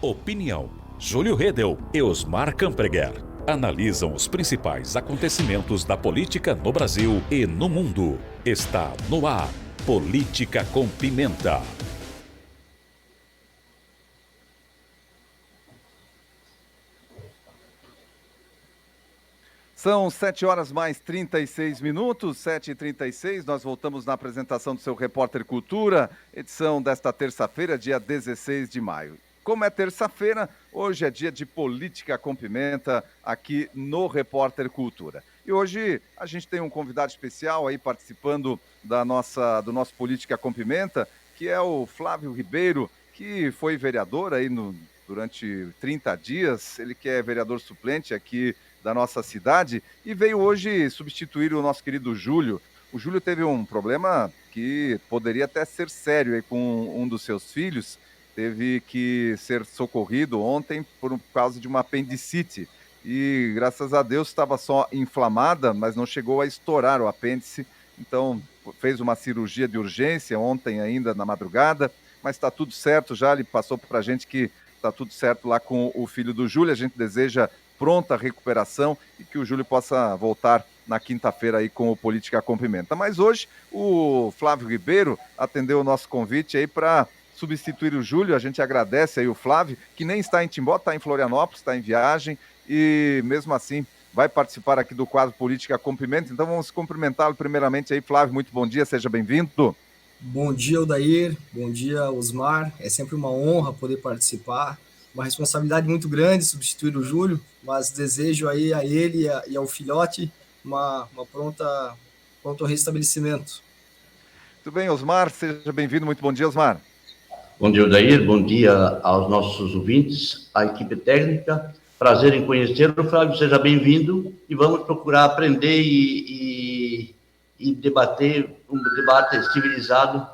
Opinião. Júlio Redel e Osmar Campreguer analisam os principais acontecimentos da política no Brasil e no mundo. Está no ar. Política com Pimenta. São 7 horas mais 36 minutos, 7h36. Nós voltamos na apresentação do seu Repórter Cultura, edição desta terça-feira, dia 16 de maio. Como é terça-feira, hoje é dia de Política com Pimenta aqui no Repórter Cultura. E hoje a gente tem um convidado especial aí participando do nosso Política com Pimenta, que é o Flávio Ribeiro, que foi vereador aí durante 30 dias. Ele que é vereador suplente aqui da nossa cidade e veio hoje substituir o nosso querido Júlio. O Júlio teve um problema que poderia até ser sério aí com um dos seus filhos. Teve que ser socorrido ontem por causa de uma apendicite. E, graças a Deus, estava só inflamada, mas não chegou a estourar o apêndice. Então, fez uma cirurgia de urgência ontem ainda na madrugada, mas está tudo certo já. Ele passou para a gente que está tudo certo lá com o filho do Júlio. A gente deseja pronta recuperação e que o Júlio possa voltar na quinta-feira aí com o Política com Pimenta. Mas hoje o Flávio Ribeiro atendeu o nosso convite aí para substituir o Júlio. A gente agradece aí o Flávio, que nem está em Timbó, está em Florianópolis, está em viagem e mesmo assim vai participar aqui do quadro Política com Pimenta. Então vamos cumprimentá-lo primeiramente aí, Flávio. Muito bom dia, seja bem-vindo. Bom dia, Odair. Bom dia, Osmar. É sempre uma honra poder participar. Uma responsabilidade muito grande substituir o Júlio, mas desejo aí a ele e ao filhote uma pronto restabelecimento. Tudo bem, Osmar? Seja bem-vindo. Muito bom dia, Osmar. Bom dia, Odair. Bom dia aos nossos ouvintes, à equipe técnica. Prazer em conhecê-lo, Flávio. Seja bem-vindo e vamos procurar aprender e debater um debate civilizado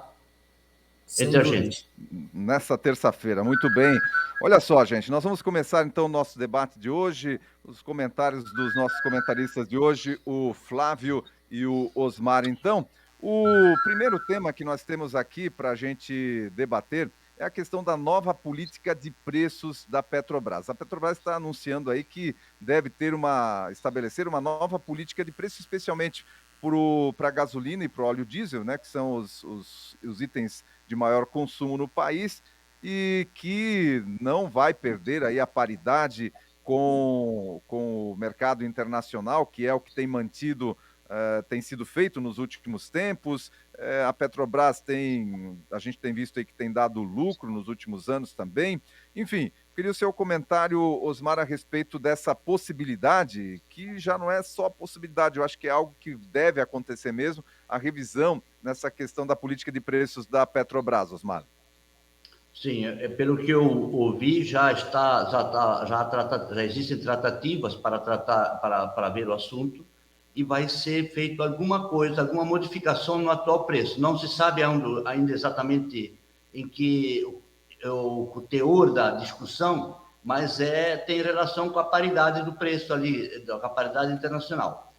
entre a gente. Nessa terça-feira, muito bem. Olha só, gente, nós vamos começar então o nosso debate de hoje, os comentários dos nossos comentaristas de hoje, o Flávio e o Osmar. Então, o primeiro tema que nós temos aqui para a gente debater é a questão da nova política de preços da Petrobras. A Petrobras está anunciando aí que deve estabelecer uma nova política de preços, especialmente para a gasolina e para o óleo diesel, né, que são os itens de maior consumo no país, e que não vai perder aí a paridade com o mercado internacional, que é o que tem sido feito nos últimos tempos. A Petrobras a gente tem visto aí que tem dado lucro nos últimos anos também. Enfim, queria o seu comentário, Osmar, a respeito dessa possibilidade, que já não é só possibilidade, eu acho que é algo que deve acontecer mesmo, a revisão nessa questão da política de preços da Petrobras, Osmar. Sim, pelo que eu ouvi, já existem tratativas para ver o assunto e vai ser feito alguma coisa, alguma modificação no atual preço. Não se sabe ainda exatamente em que o teor da discussão, mas tem relação com a paridade do preço ali, com a paridade internacional.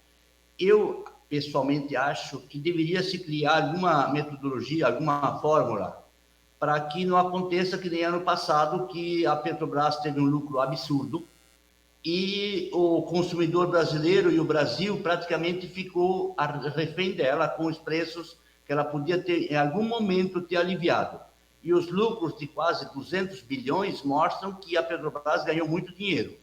Eu, pessoalmente, acho que deveria se criar alguma metodologia, alguma fórmula, para que não aconteça que nem ano passado, que a Petrobras teve um lucro absurdo e o consumidor brasileiro e o Brasil praticamente ficou refém dela com os preços que ela podia ter, em algum momento, ter aliviado. E os lucros de quase 200 bilhões mostram que a Petrobras ganhou muito dinheiro.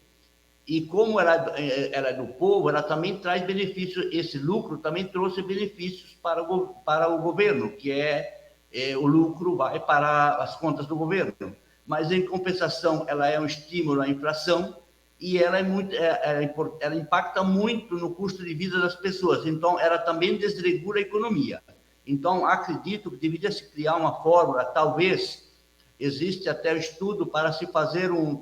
E como ela é do povo, ela também traz benefícios, esse lucro também trouxe benefícios para o governo, que o lucro vai para as contas do governo. Mas, em compensação, ela é um estímulo à inflação e ela impacta muito no custo de vida das pessoas. Então, ela também desregula a economia. Então, acredito que deveria se criar uma fórmula, talvez existe até o estudo para se fazer um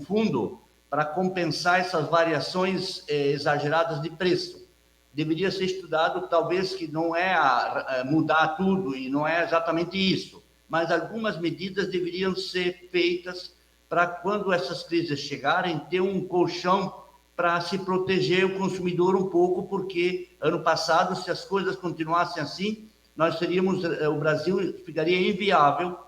fundo para compensar essas variações exageradas de preço. Deveria ser estudado, talvez, que não é mudar tudo, e não é exatamente isso, mas algumas medidas deveriam ser feitas para, quando essas crises chegarem, ter um colchão para se proteger o consumidor um pouco, porque ano passado, se as coisas continuassem assim, o Brasil ficaria inviável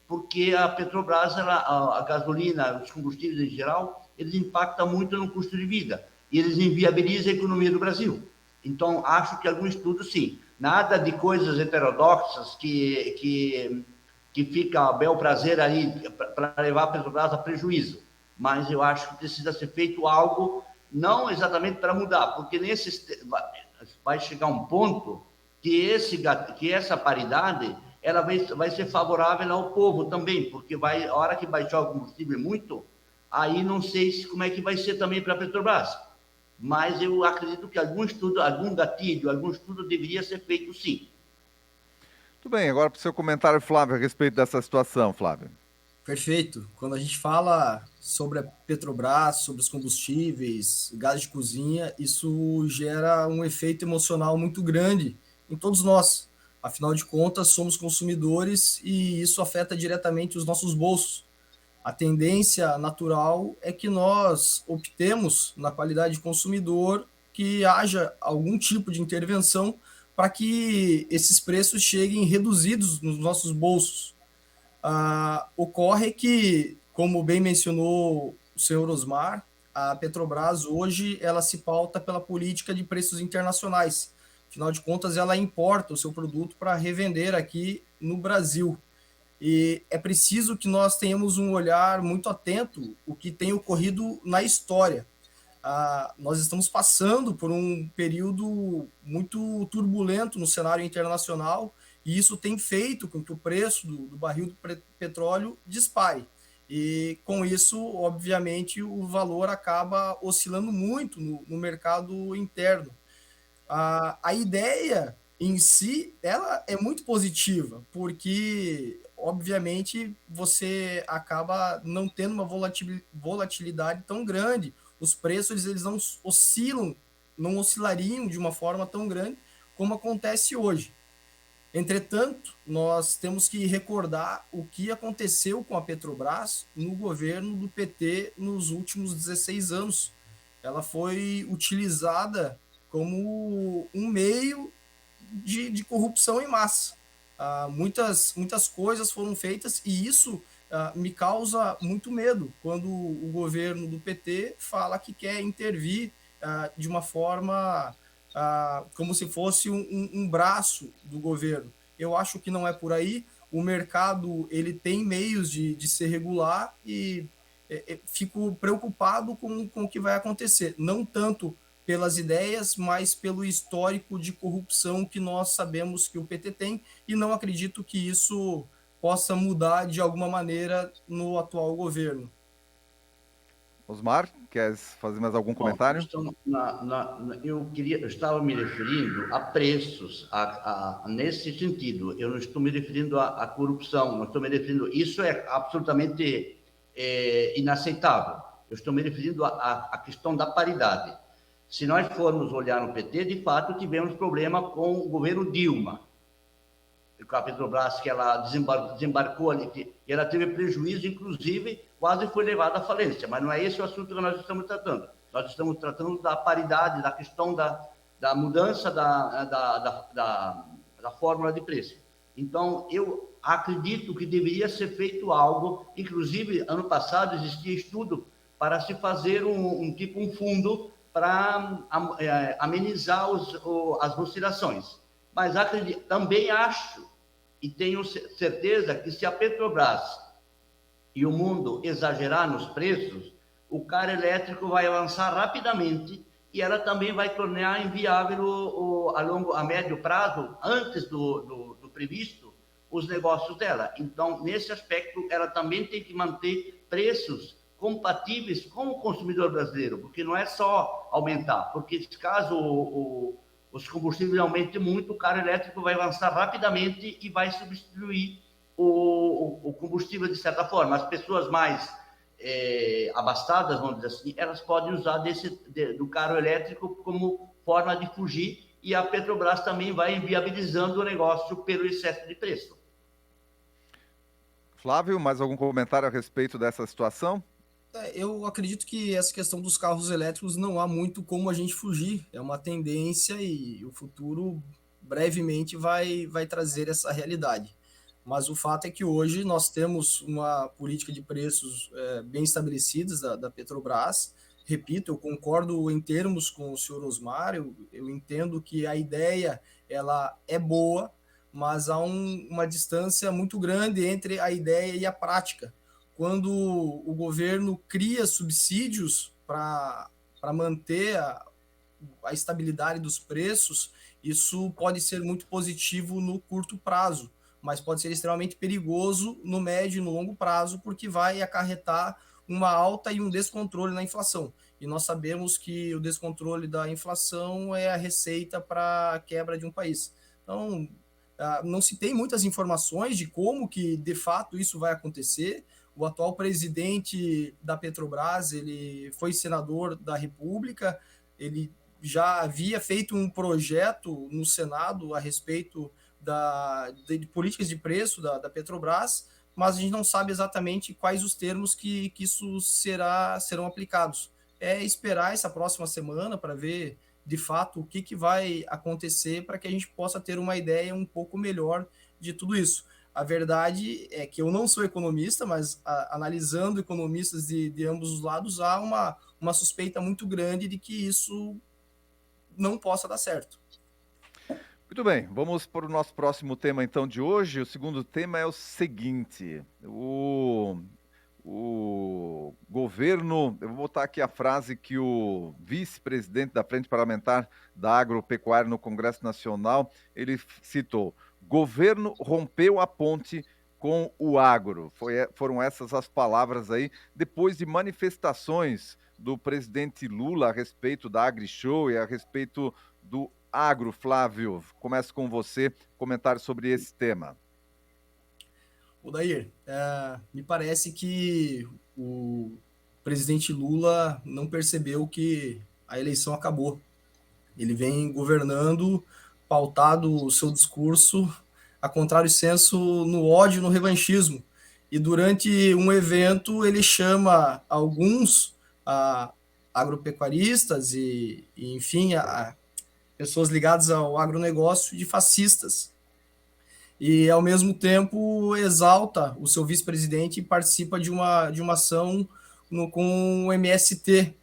porque a Petrobras, a gasolina, os combustíveis em geral, eles impactam muito no custo de vida e eles inviabilizam a economia do Brasil. Então, acho que algum estudo, sim. Nada de coisas heterodoxas que fica a bel prazer ali para levar a Petrobras a prejuízo. Mas eu acho que precisa ser feito algo, não exatamente para mudar, porque vai chegar um ponto que essa paridade ela vai ser favorável ao povo também, porque a hora que baixar o combustível muito, aí não sei como é que vai ser também para a Petrobras. Mas eu acredito que algum estudo, algum gatilho, algum estudo deveria ser feito sim. Tudo bem, agora para o seu comentário, Flávio, a respeito dessa situação, Flávio. Perfeito. Quando a gente fala sobre a Petrobras, sobre os combustíveis, gás de cozinha, isso gera um efeito emocional muito grande em todos nós. Afinal de contas, somos consumidores e isso afeta diretamente os nossos bolsos. A tendência natural é que nós optemos, na qualidade de consumidor, que haja algum tipo de intervenção para que esses preços cheguem reduzidos nos nossos bolsos. Ocorre que, como bem mencionou o senhor Osmar, a Petrobras hoje ela se pauta pela política de preços internacionais. Afinal de contas, ela importa o seu produto para revender aqui no Brasil. E é preciso que nós tenhamos um olhar muito atento o que tem ocorrido na história. Nós estamos passando por um período muito turbulento no cenário internacional e isso tem feito com que o preço do barril do petróleo dispare. E com isso, obviamente, o valor acaba oscilando muito no mercado interno. A ideia em si, ela é muito positiva, porque, obviamente, você acaba não tendo uma volatilidade tão grande. Os preços eles não oscilariam de uma forma tão grande como acontece hoje. Entretanto, nós temos que recordar o que aconteceu com a Petrobras no governo do PT nos últimos 16 anos. Ela foi utilizada como um meio de corrupção em massa. Muitas coisas foram feitas e isso me causa muito medo quando o governo do PT fala que quer intervir de uma forma como se fosse um braço do governo. Eu acho que não é por aí. O mercado ele tem meios de se regular e fico preocupado com o que vai acontecer. Não tanto pelas ideias, mas pelo histórico de corrupção que nós sabemos que o PT tem e não acredito que isso possa mudar de alguma maneira no atual governo. Osmar, quer fazer mais algum comentário? Eu estava me referindo a preços, nesse sentido. Eu não estou me referindo à corrupção, não estou me referindo. Isso é absolutamente inaceitável. Eu estou me referindo à questão da paridade. Se nós formos olhar no PT, de fato, tivemos problema com o governo Dilma, com a Petrobras, que ela desembarcou ali, que ela teve prejuízo, inclusive, quase foi levada à falência. Mas não é esse o assunto que nós estamos tratando. Nós estamos tratando da paridade, da questão da mudança da fórmula de preço. Então, eu acredito que deveria ser feito algo, inclusive, ano passado existia estudo para se fazer um fundo para amenizar as oscilações. Mas também acho e tenho certeza que se a Petrobras e o mundo exagerar nos preços, o carro elétrico vai avançar rapidamente e ela também vai tornar inviável a médio prazo, antes do previsto, os negócios dela. Então, nesse aspecto, ela também tem que manter preços compatíveis com o consumidor brasileiro, porque não é só aumentar, porque caso os combustíveis aumentem muito, o carro elétrico vai avançar rapidamente e vai substituir o combustível de certa forma. As pessoas mais abastadas, vamos dizer assim, elas podem usar do carro elétrico como forma de fugir e a Petrobras também vai inviabilizando o negócio pelo excesso de preço. Flávio, mais algum comentário a respeito dessa situação? Eu acredito que essa questão dos carros elétricos não há muito como a gente fugir. É uma tendência e o futuro brevemente vai trazer essa realidade. Mas o fato é que hoje nós temos uma política de preços bem estabelecidas da Petrobras. Repito, eu concordo em termos com o senhor Osmar, eu entendo que a ideia ela é boa, mas há uma distância muito grande entre a ideia e a prática. Quando o governo cria subsídios para manter a estabilidade dos preços, isso pode ser muito positivo no curto prazo, mas pode ser extremamente perigoso no médio e no longo prazo, porque vai acarretar uma alta e um descontrole na inflação. E nós sabemos que o descontrole da inflação é a receita para a quebra de um país. Então, não se tem muitas informações de como que, de fato, isso vai acontecer. O atual presidente da Petrobras, ele foi senador da República, ele já havia feito um projeto no Senado a respeito de políticas de preço da Petrobras, mas a gente não sabe exatamente quais os termos que isso serão aplicados. É esperar essa próxima semana para ver, de fato, o que vai acontecer para que a gente possa ter uma ideia um pouco melhor de tudo isso. A verdade é que eu não sou economista, mas analisando economistas de ambos os lados, há uma suspeita muito grande de que isso não possa dar certo. Muito bem, vamos para o nosso próximo tema então de hoje. O segundo tema é o seguinte: o governo, eu vou botar aqui a frase que o vice-presidente da Frente Parlamentar da Agropecuária no Congresso Nacional, ele citou: governo rompeu a ponte com o agro. Foram essas as palavras aí, depois de manifestações do presidente Lula a respeito da AgriShow e a respeito do agro. Flávio, começo com você, comentário sobre esse tema. Odair, me parece que o presidente Lula não percebeu que a eleição acabou. Ele vem governando, pautado o seu discurso a contrário senso no ódio, no revanchismo. E durante um evento ele chama alguns agropecuaristas e enfim, pessoas ligadas ao agronegócio de fascistas. E, ao mesmo tempo, exalta o seu vice-presidente e participa de uma ação com o MST.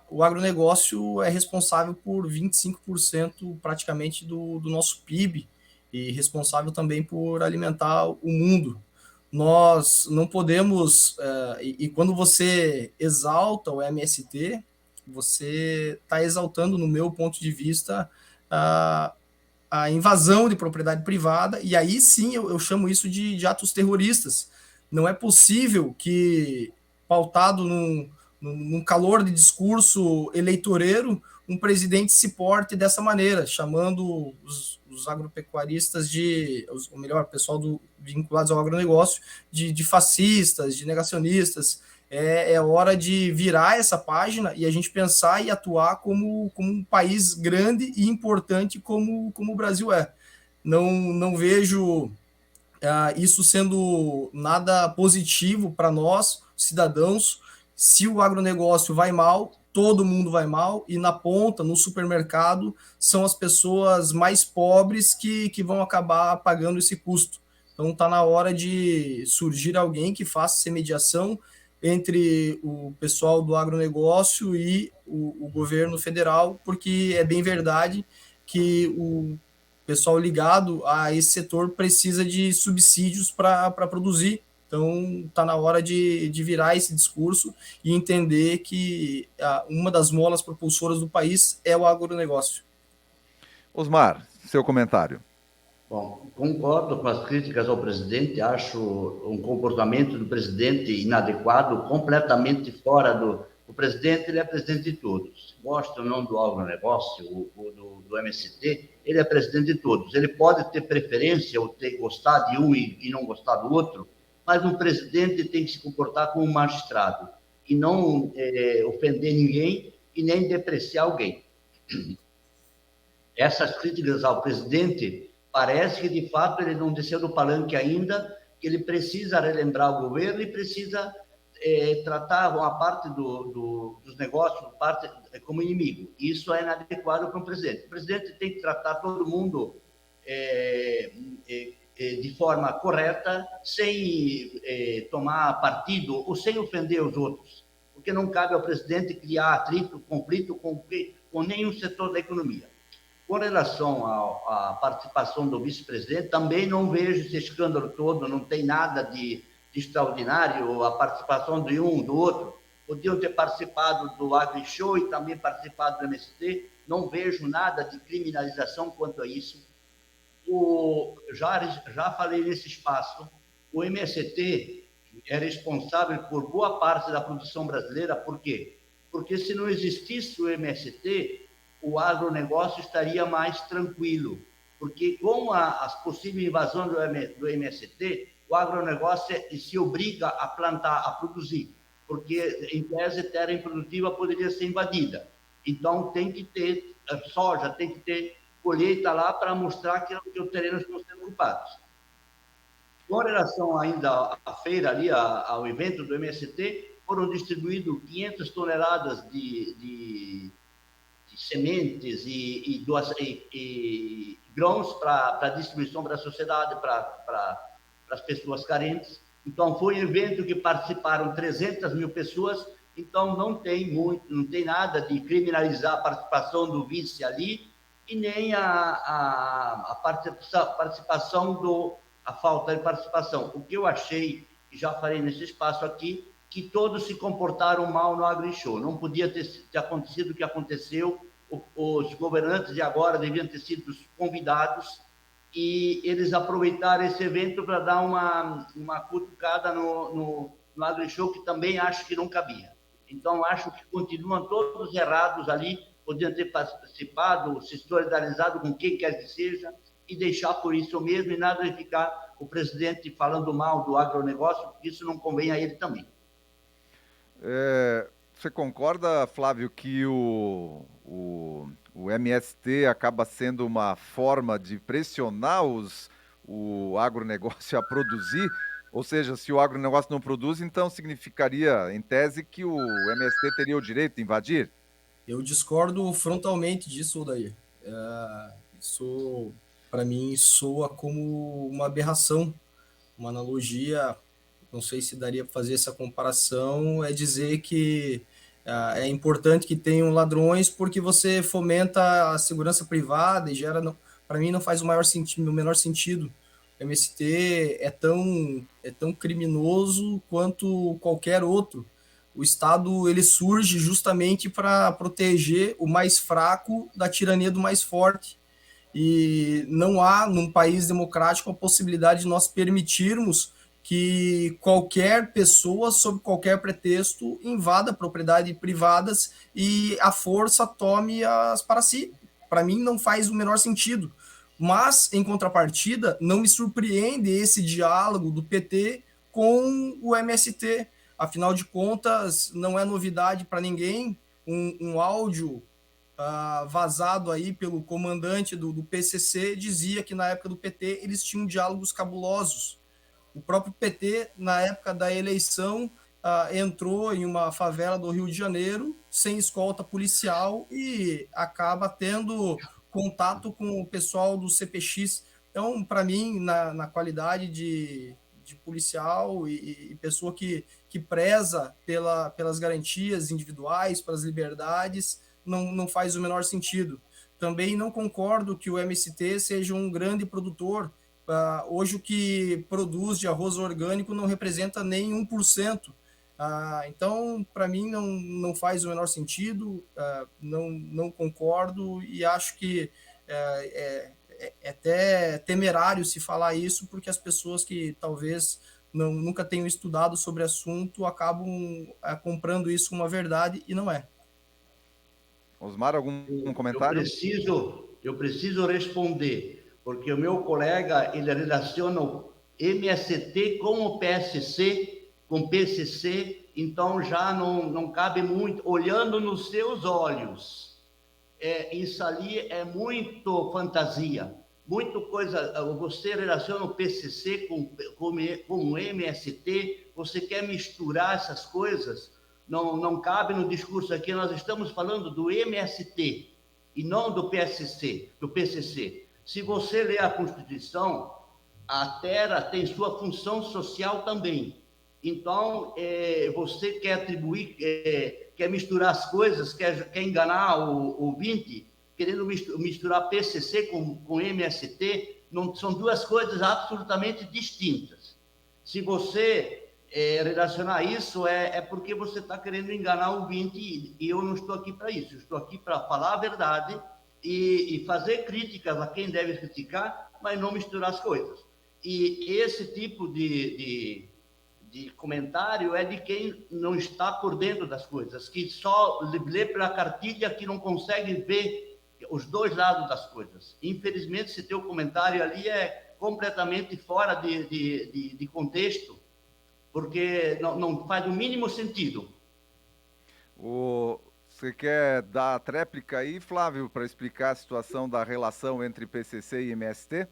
O agronegócio é responsável por 25% praticamente do nosso PIB e responsável também por alimentar o mundo. Nós não podemos... e quando você exalta o MST, você está exaltando, no meu ponto de vista, a invasão de propriedade privada, e aí sim eu chamo isso de atos terroristas. Não é possível que, pautado num calor de discurso eleitoreiro, um presidente se porte dessa maneira, chamando os agropecuaristas ou melhor, o pessoal vinculados ao agronegócio, de fascistas, de negacionistas. É hora de virar essa página e a gente pensar e atuar como um país grande e importante como o Brasil é. Não vejo isso sendo nada positivo para nós, cidadãos. Se o agronegócio vai mal, todo mundo vai mal, e na ponta, no supermercado, são as pessoas mais pobres que vão acabar pagando esse custo. Então está na hora de surgir alguém que faça essa mediação entre o pessoal do agronegócio e o governo federal, porque é bem verdade que o pessoal ligado a esse setor precisa de subsídios para produzir. Então, está na hora de virar esse discurso e entender que uma das molas propulsoras do país é o agronegócio. Osmar, seu comentário. Bom, concordo com as críticas ao presidente, acho um comportamento do presidente inadequado, completamente fora do... O presidente, ele é presidente de todos. Gosta ou não do agronegócio, do MST, ele é presidente de todos. Ele pode ter preferência ou ter gostar de um e não gostar do outro, mas um presidente tem que se comportar como um magistrado e não ofender ninguém e nem depreciar alguém. Essas críticas ao presidente... Parece que, de fato, ele não desceu do palanque ainda, que ele precisa relembrar o governo e precisa tratar uma parte dos negócios como inimigo. Isso é inadequado para o presidente. O presidente tem que tratar todo mundo de forma correta, sem tomar partido ou sem ofender os outros, porque não cabe ao presidente criar atrito, conflito com nenhum setor da economia. Com relação à participação do vice-presidente, também não vejo esse escândalo todo, não tem nada de extraordinário, a participação de um, do outro. Podiam ter participado do AgriShow e também participado do MST, não vejo nada de criminalização quanto a isso. Já falei nesse espaço, o MST é responsável por boa parte da produção brasileira. Por quê? Porque se não existisse o MST, o agronegócio estaria mais tranquilo, porque com as possíveis invasões do MST, o agronegócio se obriga a plantar, a produzir, porque em tese terra improdutiva poderia ser invadida. Então tem que ter soja, tem que ter colheita lá para mostrar que os terrenos estão sendo ocupados. Com relação ainda à feira ali, ao evento do MST, foram distribuídos 500 toneladas de sementes e grãos para distribuição para a sociedade, para as pessoas carentes. Então, foi um evento que participaram 300 mil pessoas, então não tem nada de criminalizar a participação do vice ali, e nem a participação a falta de participação. O que eu achei, e já falei nesse espaço aqui, que todos se comportaram mal no AgriShow. Não podia ter acontecido o que aconteceu, os governantes de agora deviam ter sido convidados e eles aproveitaram esse evento para dar uma cutucada no AgriShow, que também acho que não cabia. Então, acho que continuam todos errados ali, podiam ter participado, se solidarizado com quem quer que seja, e deixar por isso mesmo, e nada de ficar o presidente falando mal do agronegócio, porque isso não convém a ele também. Você concorda, Flávio, que o MST acaba sendo uma forma de pressionar o agronegócio a produzir? Ou seja, se o agronegócio não produz, então significaria, em tese, que o MST teria o direito de invadir? Eu discordo frontalmente disso, Odair. Isso, para mim, soa como uma aberração, uma analogia. Não sei se daria para fazer essa comparação, é dizer que é importante que tenham ladrões porque você fomenta a segurança privada e gera... Para mim não faz o menor sentido. O MST é tão criminoso quanto qualquer outro. O Estado ele surge justamente para proteger o mais fraco da tirania do mais forte. E não há, num país democrático, a possibilidade de nós permitirmos que qualquer pessoa, sob qualquer pretexto, invada propriedades privadas e a força tome-as para si. Para mim, não faz o menor sentido. Mas, em contrapartida, não me surpreende esse diálogo do PT com o MST. Afinal de contas, não é novidade para ninguém um áudio vazado aí pelo comandante do PCC dizia que na época do PT eles tinham diálogos cabulosos. O próprio PT, na época da eleição, entrou em uma favela do Rio de Janeiro sem escolta policial e acaba tendo contato com o pessoal do CPX. Então, para mim, na qualidade de policial e pessoa que preza pelas garantias individuais, pelas liberdades, não faz o menor sentido. Também não concordo que o MST seja um grande produtor. Hoje o que produz de arroz orgânico não representa nem 1%. Então, para mim, não faz o menor sentido, não concordo e acho que é até temerário se falar isso, porque as pessoas que talvez nunca tenham estudado sobre o assunto acabam comprando isso como uma verdade e não é. Osmar, algum comentário? Eu preciso responder, porque o meu colega ele relaciona o MST com o PSC, com o PCC, então já não cabe muito, olhando nos seus olhos. Isso ali é muito fantasia, muito coisa. Você relaciona o PCC com o MST, você quer misturar essas coisas, não cabe no discurso aqui. Nós estamos falando do MST e não do PSC, do PCC. Se você ler a Constituição, a terra tem sua função social também. Então, você quer atribuir, quer misturar as coisas, quer enganar o ouvinte, querendo misturar PCC com MST, não, são duas coisas absolutamente distintas. Se você relacionar isso, é porque você está querendo enganar o ouvinte, e eu não estou aqui para isso. Eu estou aqui para falar a verdade e fazer críticas a quem deve criticar, mas não misturar as coisas. E esse tipo de comentário é de quem não está por dentro das coisas, que só lê pela cartilha, que não consegue ver os dois lados das coisas. Infelizmente, esse teu comentário ali é completamente fora de contexto, porque não faz o mínimo sentido. Você quer dar a tréplica aí, Flávio, para explicar a situação da relação entre PCC e MST?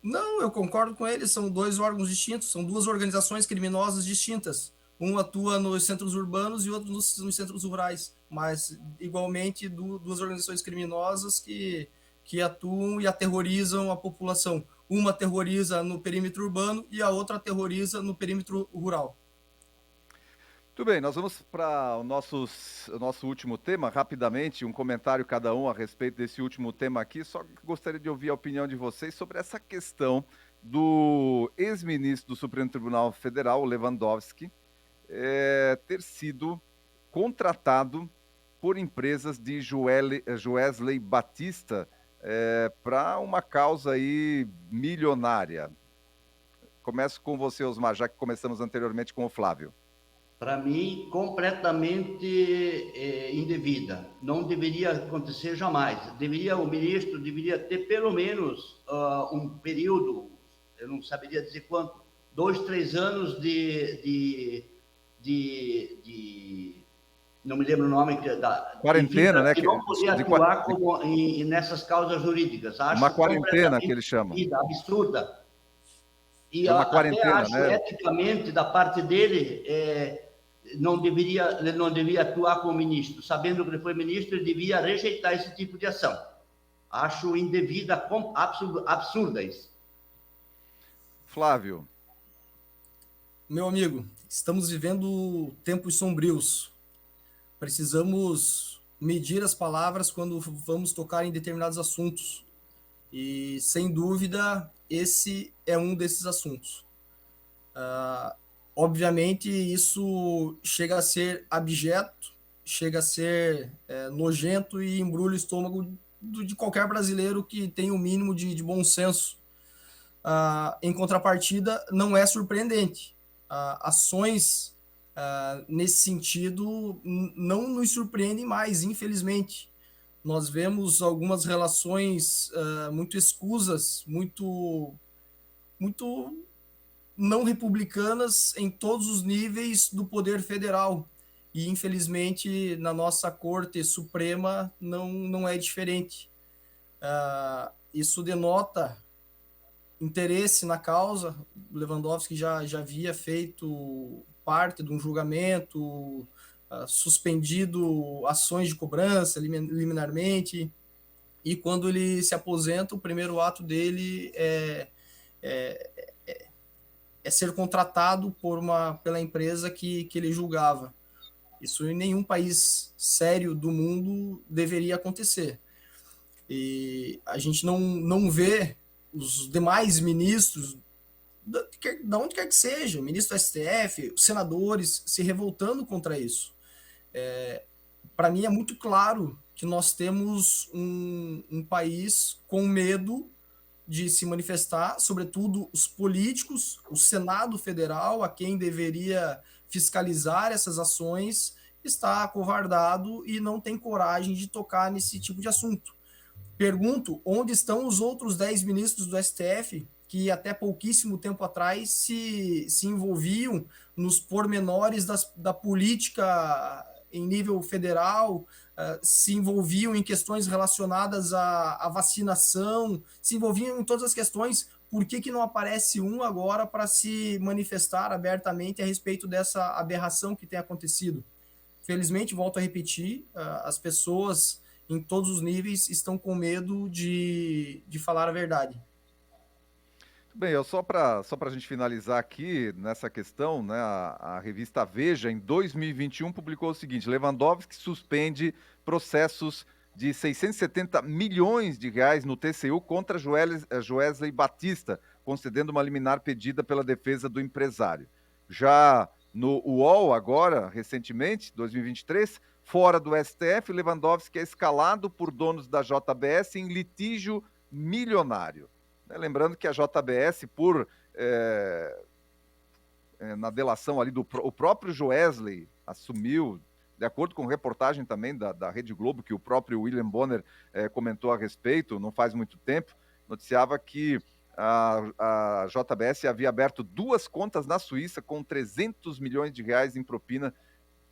Não, eu concordo com ele, são dois órgãos distintos, são duas organizações criminosas distintas. Um atua nos centros urbanos e outro nos centros rurais, mas igualmente duas organizações criminosas que atuam e aterrorizam a população. Uma aterroriza no perímetro urbano e a outra aterroriza no perímetro rural. Muito bem, nós vamos para o nosso último tema, rapidamente, um comentário cada um a respeito desse último tema aqui, só que gostaria de ouvir a opinião de vocês sobre essa questão do ex-ministro do Supremo Tribunal Federal, Lewandowski, ter sido contratado por empresas de Joesley Batista para uma causa aí milionária. Começo com você, Osmar, já que começamos anteriormente com o Flávio. Para mim, completamente indevida. Não deveria acontecer jamais. O ministro deveria ter pelo menos um período, eu não saberia dizer quanto, 2, 3 anos não me lembro o nome da quarentena, né? Que não podia atuar nessas causas jurídicas. Acho uma quarentena que eles chamam. Absurda. E uma até quarentena, acho, né? eticamente, da parte dele, ele não devia atuar como ministro. Sabendo que ele foi ministro, ele devia rejeitar esse tipo de ação. Acho indevida, absurda isso. Flávio. Meu amigo, estamos vivendo tempos sombrios. Precisamos medir as palavras quando vamos tocar em determinados assuntos. E, sem dúvida, esse é um desses assuntos. Obviamente, isso chega a ser abjeto, chega a ser nojento e embrulha o estômago de qualquer brasileiro que tem o mínimo de bom senso. Em contrapartida, não é surpreendente. Ações nesse sentido não nos surpreendem mais, infelizmente. Nós vemos algumas relações muito escusas, muito não republicanas em todos os níveis do poder federal. E, infelizmente, na nossa Corte Suprema não é diferente. Isso denota interesse na causa. Lewandowski já havia feito parte de um julgamento, suspendido ações de cobrança liminarmente, e quando ele se aposenta, o primeiro ato dele é ser contratado pela empresa que ele julgava. Isso em nenhum país sério do mundo deveria acontecer. E a gente não vê os demais ministros, de onde quer que seja, o ministro do STF, os senadores, se revoltando contra isso. Para mim é muito claro que nós temos um país com medo de se manifestar, sobretudo os políticos, o Senado Federal, a quem deveria fiscalizar essas ações, está acovardado e não tem coragem de tocar nesse tipo de assunto. Pergunto, onde estão os outros 10 ministros do STF que até pouquíssimo tempo atrás se envolviam nos pormenores da política em nível federal, se envolviam em questões relacionadas à vacinação, se envolviam em todas as questões. Por que não aparece um agora para se manifestar abertamente a respeito dessa aberração que tem acontecido? Felizmente, volto a repetir, as pessoas em todos os níveis estão com medo de falar a verdade. Bem, só para a gente finalizar aqui nessa questão, né, a revista Veja, em 2021, publicou o seguinte: Lewandowski suspende processos de 670 milhões de reais no TCU contra Joesley Batista, concedendo uma liminar pedida pela defesa do empresário. Já no UOL, agora, recentemente, 2023, fora do STF, Lewandowski é escalado por donos da JBS em litígio milionário. Lembrando que a JBS, na delação ali o próprio Joesley assumiu, de acordo com reportagem também da Rede Globo, que o próprio William Bonner comentou a respeito, não faz muito tempo, noticiava que a JBS havia aberto 2 contas na Suíça com 300 milhões de reais em propina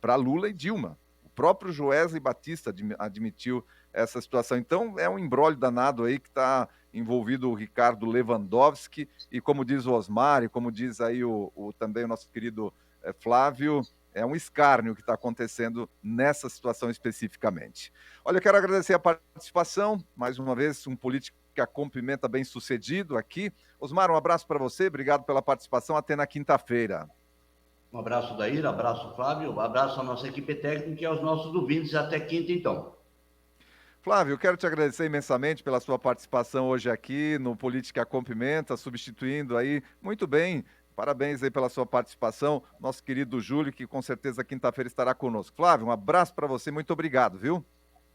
para Lula e Dilma. O próprio Joesley Batista admitiu essa situação. Então, é um imbróglio danado aí que está envolvido o Ricardo Lewandowski e, como diz o Osmar, e como diz aí também o nosso querido Flávio, é um escárnio que está acontecendo nessa situação especificamente. Olha, eu quero agradecer a participação, mais uma vez, um político que cumprimenta bem sucedido aqui. Osmar, um abraço para você, obrigado pela participação, até na quinta-feira. Um abraço, Daír, abraço, Flávio, um abraço à nossa equipe técnica e aos nossos ouvintes. Até quinta, então. Flávio, eu quero te agradecer imensamente pela sua participação hoje aqui no Política com Pimenta, substituindo aí, muito bem, parabéns aí pela sua participação, nosso querido Júlio, que com certeza quinta-feira estará conosco. Flávio, um abraço para você, muito obrigado, viu?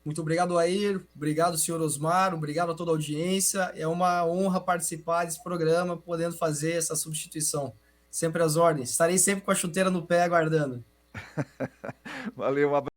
Muito obrigado, Air. Obrigado, senhor Osmar. Obrigado a toda a audiência. É uma honra participar desse programa, podendo fazer essa substituição. Sempre às ordens. Estarei sempre com a chuteira no pé, aguardando. Valeu, um abraço.